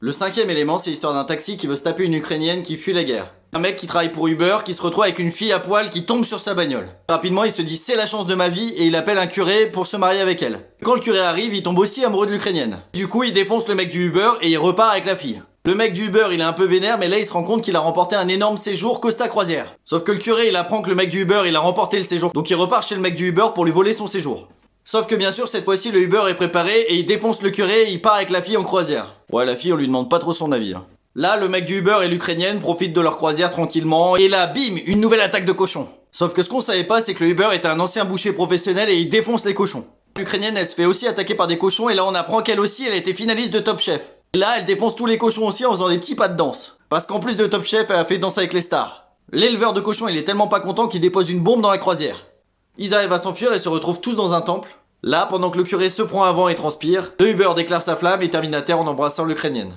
Le cinquième élément, c'est l'histoire d'un taxi qui veut se taper une Ukrainienne qui fuit la guerre. Un mec qui travaille pour Uber qui se retrouve avec une fille à poil qui tombe sur sa bagnole. Rapidement, il se dit c'est la chance de ma vie et il appelle un curé pour se marier avec elle. Quand le curé arrive, il tombe aussi amoureux de l'Ukrainienne. Du coup, il défonce le mec du Uber et il repart avec la fille. Le mec du Uber, il est un peu vénère, mais là, il se rend compte qu'il a remporté un énorme séjour Costa Croisière. Sauf que le curé, il apprend que le mec du Uber, il a remporté le séjour. Donc il repart chez le mec du Uber pour lui voler son séjour. Sauf que bien sûr, cette fois-ci, le Uber est préparé et il défonce le curé et il part avec la fille en croisière. Ouais, la fille, on lui demande pas trop son avis. Là, le mec du Uber et l'Ukrainienne profitent de leur croisière tranquillement, et là, bim, une nouvelle attaque de cochons. Sauf que ce qu'on savait pas, c'est que le Uber était un ancien boucher professionnel et il défonce les cochons. L'Ukrainienne, elle se fait aussi attaquer par des cochons, et là, on apprend qu'elle aussi, elle a été finaliste de Top Chef. Et là, elle défonce tous les cochons aussi en faisant des petits pas de danse. Parce qu'en plus de Top Chef, elle a fait Danse avec les stars. L'éleveur de cochons, il est tellement pas content qu'il dépose une bombe dans la croisière. Ils arrivent à s'enfuir et se retrouvent tous dans un temple. Là, pendant que le curé se prend un vent et transpire, le Uber déclare sa flamme et termine à terre en embrassant l'Ukrainienne.